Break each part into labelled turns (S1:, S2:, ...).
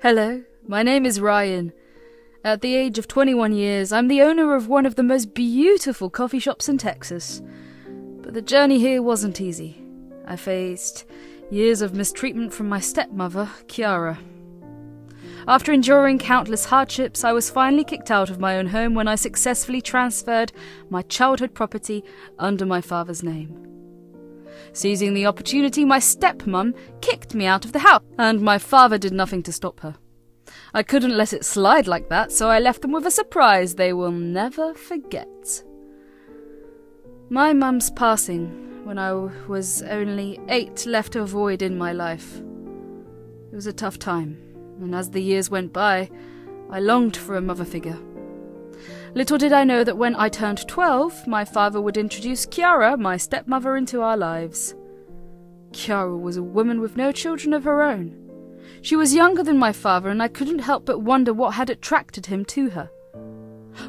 S1: Hello, my name is Ryan. At the age of 21 years, I'm the owner of one of the most beautiful coffee shops in Texas. But the journey here wasn't easy. I faced years of mistreatment from my stepmother, Kiara. After enduring countless hardships, I was finally kicked out of my own home when I successfully transferred my childhood property under my father's name. Seizing the opportunity, my stepmom kicked me out of the house, and my father did nothing to stop her. I couldn't let it slide like that, so I left them with a surprise they will never forget. My mum's passing when I was only 8 left a void in my life. It was a tough time, and as the years went by, I longed for a mother figure. Little did I know that when I turned 12, my father would introduce Kiara, my stepmother, into our lives. Kiara was a woman with no children of her own. She was younger than my father, and I couldn't help but wonder what had attracted him to her.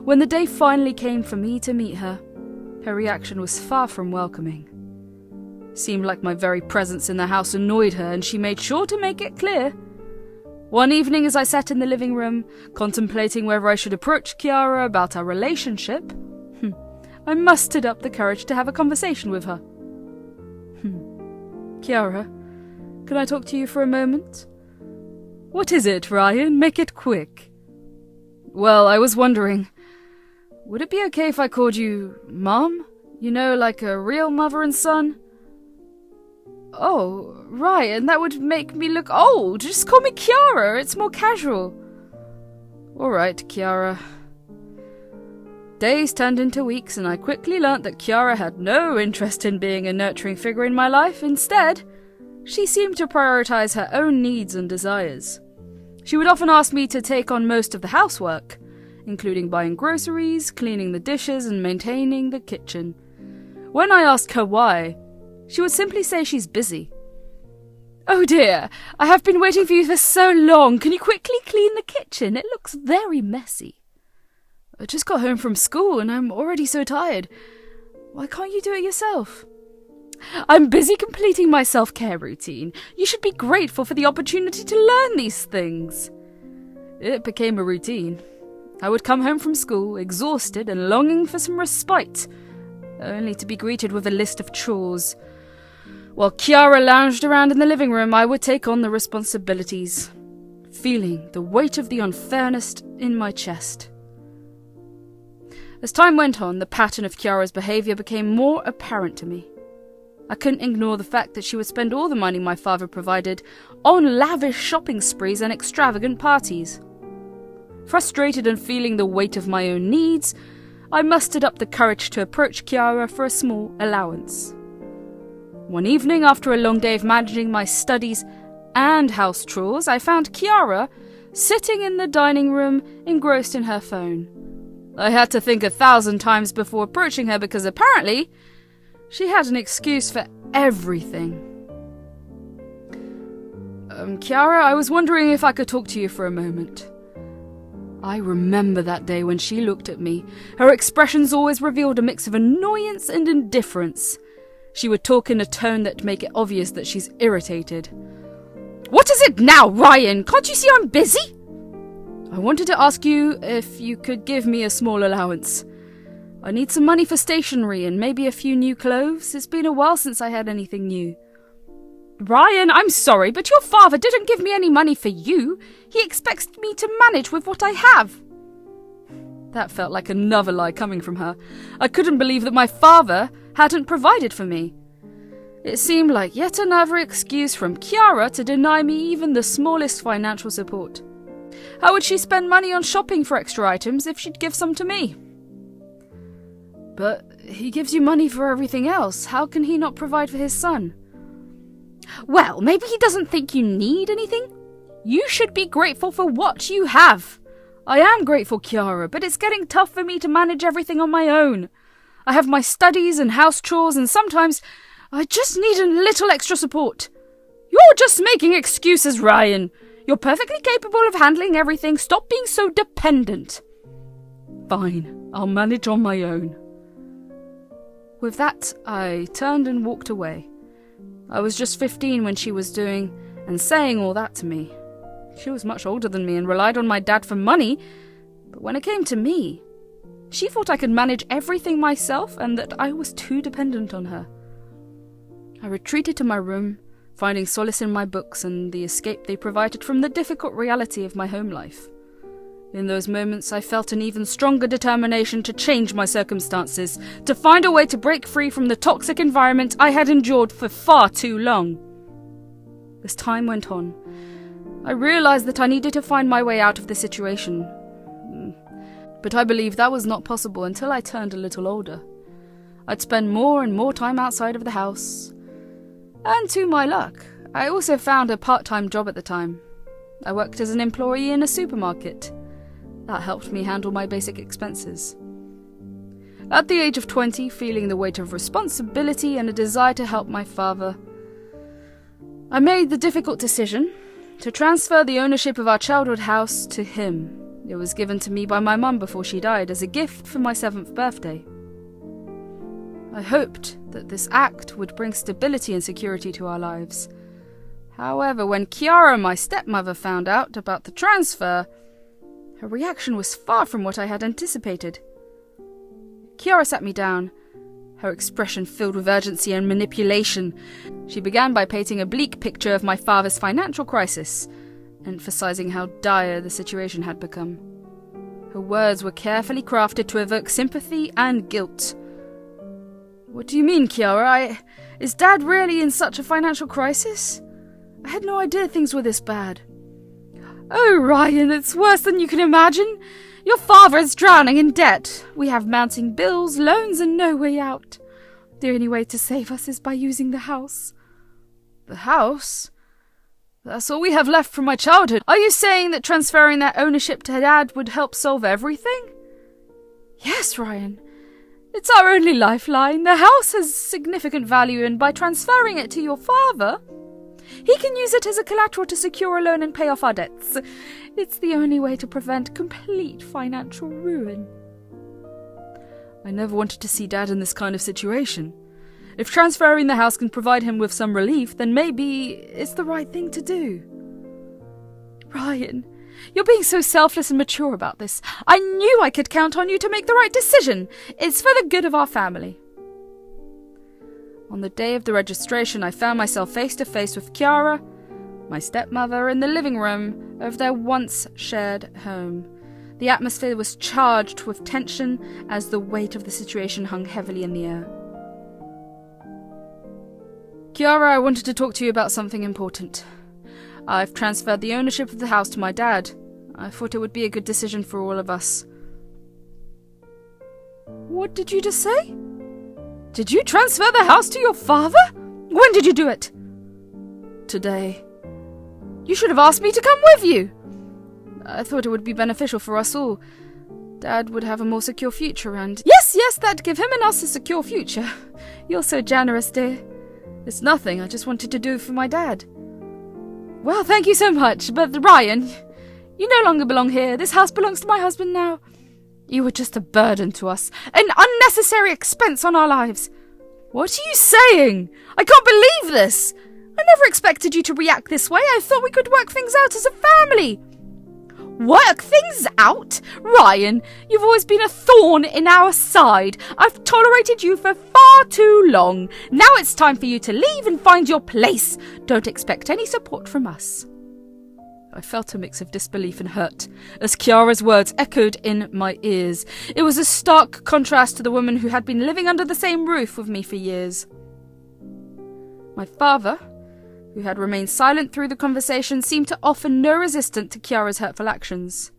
S1: When the day finally came for me to meet her, her reaction was far from welcoming. It seemed like my very presence in the house annoyed her, and she made sure to make it clear. One evening, as I sat in the living room, contemplating whether I should approach Kiara about our relationship, I mustered up the courage to have a conversation with her. Kiara, can I talk to you for a moment? What is it, Ryan? Make it quick. Well, I was wondering, would it be okay if I called you Mom? You know, like a real mother and son? Oh, right, and that would make me look old. Just call me Kiara, it's more casual. All right, Kiara. Days turned into weeks, and I quickly learnt that Kiara had no interest in being a nurturing figure in my life. Instead, she seemed to prioritize her own needs and desires. She would often ask me to take on most of the housework, including buying groceries, cleaning the dishes, and maintaining the kitchen. When I asked her why, she would simply say she's busy. Oh dear, I have been waiting for you for so long. Can you quickly clean the kitchen? It looks very messy. I just got home from school and I'm already so tired. Why can't you do it yourself? I'm busy completing my self-care routine. You should be grateful for the opportunity to learn these things. It became a routine. I would come home from school, exhausted and longing for some respite, only to be greeted with a list of chores. While Kiara lounged around in the living room, I would take on the responsibilities, feeling the weight of the unfairness in my chest. As time went on, the pattern of Kiara's behaviour became more apparent to me. I couldn't ignore the fact that she would spend all the money my father provided on lavish shopping sprees and extravagant parties. Frustrated and feeling the weight of my own needs, I mustered up the courage to approach Kiara for a small allowance. One evening, after a long day of managing my studies and house chores, I found Kiara sitting in the dining room, engrossed in her phone. I had to think 1,000 times before approaching her because apparently she had an excuse for everything. Kiara, I was wondering if I could talk to you for a moment. I remember that day when she looked at me. Her expressions always revealed a mix of annoyance and indifference. She would talk in a tone that'd make it obvious that she's irritated. What is it now, Ryan? Can't you see I'm busy? I wanted to ask you if you could give me a small allowance. I need some money for stationery and maybe a few new clothes. It's been a while since I had anything new. Ryan, I'm sorry, but your father didn't give me any money for you. He expects me to manage with what I have. That felt like another lie coming from her. I couldn't believe that my father hadn't provided for me. It seemed like yet another excuse from Kiara to deny me even the smallest financial support. How would she spend money on shopping for extra items if she'd give some to me? But he gives you money for everything else. How can he not provide for his son? Well, maybe he doesn't think you need anything. You should be grateful for what you have. I am grateful, Kiara, but it's getting tough for me to manage everything on my own. I have my studies and house chores, and sometimes I just need a little extra support. You're just making excuses, Ryan. You're perfectly capable of handling everything. Stop being so dependent. Fine, I'll manage on my own. With that, I turned and walked away. I was just 15 when she was doing and saying all that to me. She was much older than me and relied on my dad for money, but when it came to me, she thought I could manage everything myself and that I was too dependent on her. I retreated to my room, finding solace in my books and the escape they provided from the difficult reality of my home life. In those moments, I felt an even stronger determination to change my circumstances, to find a way to break free from the toxic environment I had endured for far too long. As time went on, I realized that I needed to find my way out of the situation. But I believed that was not possible until I turned a little older. I'd spend more and more time outside of the house. And to my luck, I also found a part-time job at the time. I worked as an employee in a supermarket. That helped me handle my basic expenses. At the age of 20, feeling the weight of responsibility and a desire to help my father, I made the difficult decision to transfer the ownership of our childhood house to him. It was given to me by my mum before she died as a gift for my 7th birthday. I hoped that this act would bring stability and security to our lives. However, when Kiara, my stepmother, found out about the transfer, her reaction was far from what I had anticipated. Kiara sat me down, her expression filled with urgency and manipulation. She began by painting a bleak picture of my father's financial crisis, emphasizing how dire the situation had become. Her words were carefully crafted to evoke sympathy and guilt. "What do you mean, Kiara? Is Dad really in such a financial crisis? I had no idea things were this bad." "Oh, Ryan, it's worse than you can imagine. Your father is drowning in debt. We have mounting bills, loans, and no way out. The only way to save us is by using the house." "The house? That's all we have left from my childhood. Are you saying that transferring that ownership to Dad would help solve everything?" "Yes, Ryan. It's our only lifeline. The house has significant value, and by transferring it to your father, he can use it as a collateral to secure a loan and pay off our debts. It's the only way to prevent complete financial ruin." I never wanted to see Dad in this kind of situation. If transferring the house can provide him with some relief, then maybe it's the right thing to do. "Ryan, you're being so selfless and mature about this. I knew I could count on you to make the right decision. It's for the good of our family." On the day of the registration, I found myself face to face with Kiara, my stepmother, in the living room of their once shared home. The atmosphere was charged with tension as the weight of the situation hung heavily in the air. "Kiara, I wanted to talk to you about something important. I've transferred the ownership of the house to my dad. I thought it would be a good decision for all of us." "What did you just say? Did you transfer the house to your father? When did you do it?" "Today." "You should have asked me to come with you." "I thought it would be beneficial for us all. Dad would have a more secure future and—" Yes, that'd give him and us a secure future. You're so generous, dear." "It's nothing. I just wanted to do it for my dad." "Well, thank you so much, but Ryan, you no longer belong here. This house belongs to my husband now. You were just a burden to us, an unnecessary expense on our lives." "What are you saying? I can't believe this. I never expected you to react this way. I thought we could work things out as a family." "Work things out? Ryan, you've always been a thorn in our side. I've tolerated you for far too long. Now it's time for you to leave and find your place. Don't expect any support from us." I felt a mix of disbelief and hurt as Kiara's words echoed in my ears. It was a stark contrast to the woman who had been living under the same roof with me for years. My father, who had remained silent through the conversation, seemed to offer no resistance to Kiara's hurtful actions.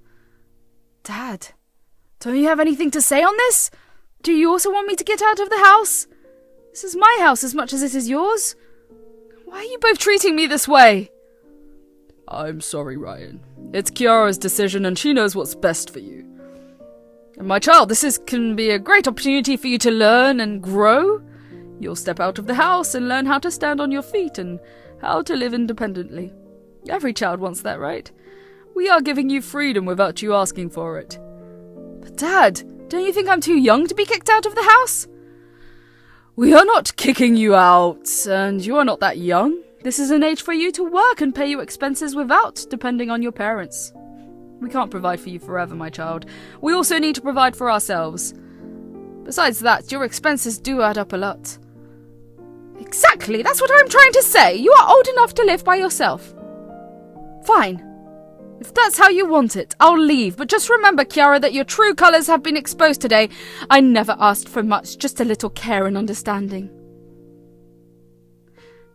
S1: "Dad, don't you have anything to say on this? Do you also want me to get out of the house? This is my house as much as it is yours. Why are you both treating me this way?" "I'm sorry, Ryan. It's Kiara's decision and she knows what's best for you. And my child, this can be a great opportunity for you to learn and grow. You'll step out of the house and learn how to stand on your feet and how to live independently. Every child wants that, right? We are giving you freedom without you asking for it." "But Dad, don't you think I'm too young to be kicked out of the house?" "We are not kicking you out, and you are not that young. This is an age for you to work and pay your expenses without depending on your parents. We can't provide for you forever, my child. We also need to provide for ourselves. Besides that, your expenses do add up a lot. Exactly, that's what I'm trying to say. You are old enough to live by yourself. Fine. If that's how you want it, I'll leave. But just remember, Kiara, that your true colours have been exposed today. I never asked for much, just a little care and understanding.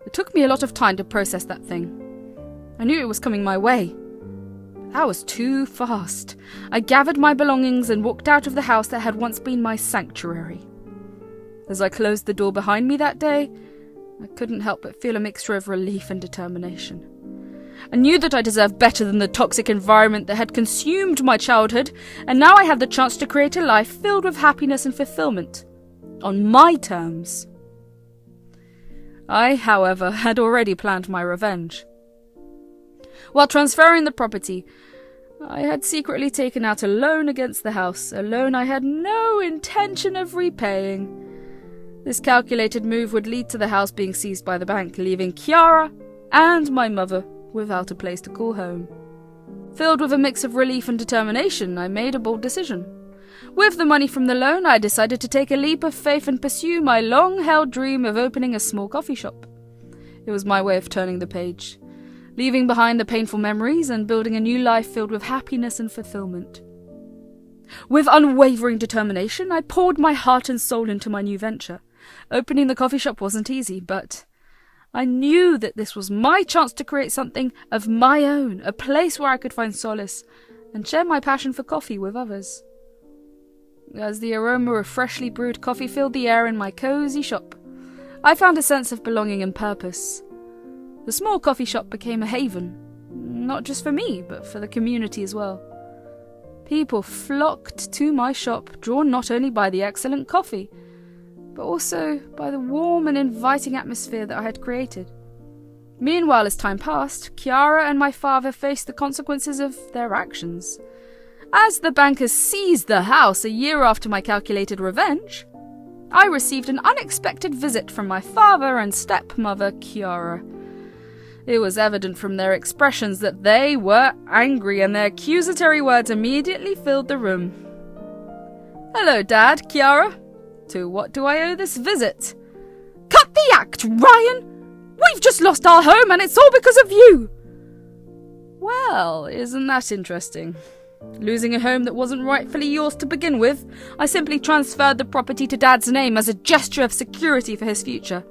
S1: It took me a lot of time to process that thing. I knew it was coming my way. But that was too fast. I gathered my belongings and walked out of the house that had once been my sanctuary. As I closed the door behind me that day, I couldn't help but feel a mixture of relief and determination. I knew that I deserved better than the toxic environment that had consumed my childhood, and now I had the chance to create a life filled with happiness and fulfillment. On my terms. I, however, had already planned my revenge. While transferring the property, I had secretly taken out a loan against the house, a loan I had no intention of repaying. This calculated move would lead to the house being seized by the bank, leaving Kiara and my mother without a place to call home. Filled with a mix of relief and determination, I made a bold decision. With the money from the loan, I decided to take a leap of faith and pursue my long-held dream of opening a small coffee shop. It was my way of turning the page, leaving behind the painful memories and building a new life filled with happiness and fulfillment. With unwavering determination, I poured my heart and soul into my new venture. Opening the coffee shop wasn't easy, but I knew that this was my chance to create something of my own, a place where I could find solace and share my passion for coffee with others. As the aroma of freshly brewed coffee filled the air in my cozy shop, I found a sense of belonging and purpose. The small coffee shop became a haven, not just for me, but for the community as well. People flocked to my shop, drawn not only by the excellent coffee, but also by the warm and inviting atmosphere that I had created. Meanwhile, as time passed, Kiara and my father faced the consequences of their actions. As the bankers seized the house a year after my calculated revenge, I received an unexpected visit from my father and stepmother, Kiara. It was evident from their expressions that they were angry, and their accusatory words immediately filled the room. "Hello, Dad, Kiara. To what do I owe this visit?" "Cut the act, Ryan! We've just lost our home, and it's all because of you!" "Well, isn't that interesting? Losing a home that wasn't rightfully yours to begin with, I simply transferred the property to Dad's name as a gesture of security for his future."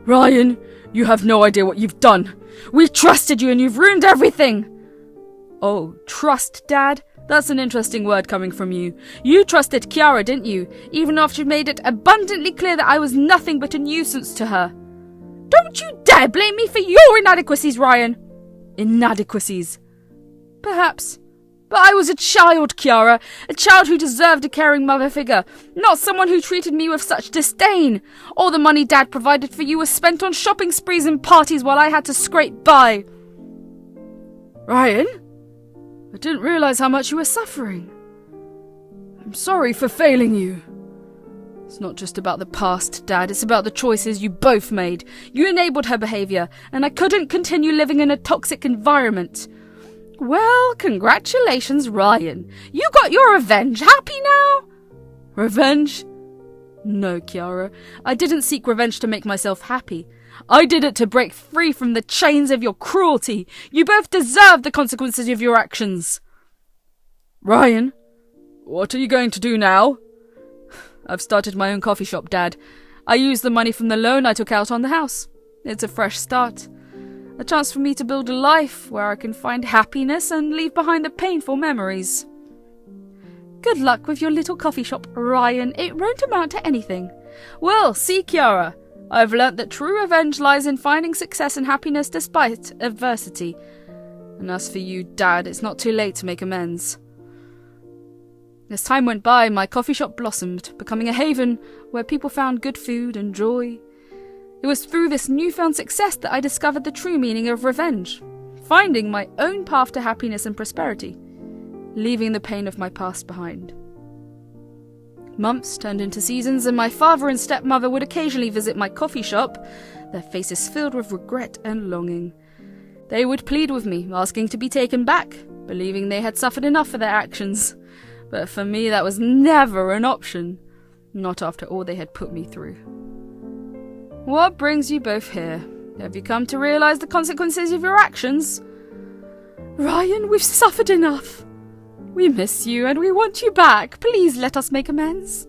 S1: "Ryan, you have no idea what you've done. We trusted you and you've ruined everything." "Oh, trust, Dad? That's an interesting word coming from you. You trusted Kiara, didn't you? Even after you made it abundantly clear that I was nothing but a nuisance to her." "Don't you dare blame me for your inadequacies, Ryan." "Inadequacies? Perhaps. But I was a child, Kiara. A child who deserved a caring mother figure, not someone who treated me with such disdain. All the money Dad provided for you was spent on shopping sprees and parties while I had to scrape by." "Ryan? I didn't realize how much you were suffering. I'm sorry for failing you." "It's not just about the past, Dad. It's about the choices you both made. You enabled her behavior, and I couldn't continue living in a toxic environment." "Well, congratulations, Ryan. You got your revenge. Happy now?" "Revenge? No, Kiara. I didn't seek revenge to make myself happy. I did it to break free from the chains of your cruelty. You both deserve the consequences of your actions." "Ryan, what are you going to do now?" "I've started my own coffee shop, Dad. I used the money from the loan I took out on the house. It's a fresh start. A chance for me to build a life where I can find happiness and leave behind the painful memories." "Good luck with your little coffee shop, Ryan. It won't amount to anything." "Well, see, Kiara, I've learnt that true revenge lies in finding success and happiness despite adversity. And as for you, Dad, it's not too late to make amends." As time went by, my coffee shop blossomed, becoming a haven where people found good food and joy. It was through this newfound success that I discovered the true meaning of revenge, finding my own path to happiness and prosperity, leaving the pain of my past behind. Months turned into seasons, and my father and stepmother would occasionally visit my coffee shop, their faces filled with regret and longing. They would plead with me, asking to be taken back, believing they had suffered enough for their actions. But for me, that was never an option. Not after all they had put me through. What brings you both here? Have you come to realize the consequences of your actions? Ryan, we've suffered enough. We miss you and we want you back. Please let us make amends.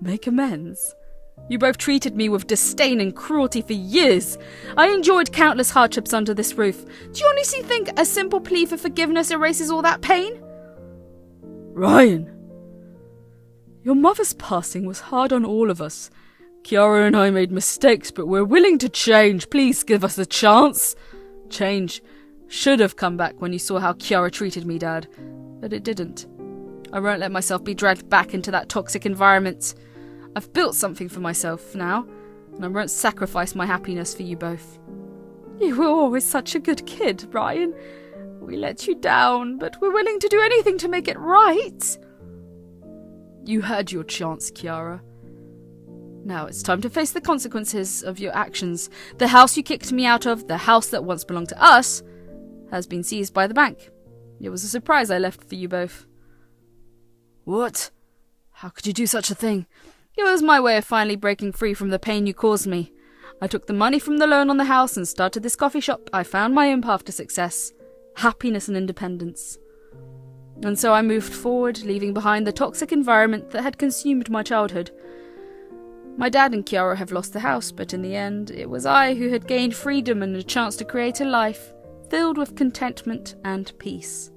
S1: Make amends? You both treated me with disdain and cruelty for years. I endured countless hardships under this roof. Do you honestly think a simple plea for forgiveness erases all that pain? Ryan! Your mother's passing was hard on all of us. Kiara and I made mistakes, but we're willing to change. Please give us a chance. Change should have come back when you saw how Kiara treated me, Dad. But it didn't. I won't let myself be dragged back into that toxic environment. I've built something for myself now, and I won't sacrifice my happiness for you both. You were always such a good kid, Ryan. We let you down, but we're willing to do anything to make it right. You had your chance, Kiara. Now it's time to face the consequences of your actions. The house you kicked me out of, the house that once belonged to us, has been seized by the bank. It was a surprise I left for you both. What? How could you do such a thing? It was my way of finally breaking free from the pain you caused me. I took the money from the loan on the house and started this coffee shop. I found my own path to success, happiness and independence. And so I moved forward, leaving behind the toxic environment that had consumed my childhood. My dad and Kiara have lost the house, but in the end, it was I who had gained freedom and a chance to create a life filled with contentment and peace.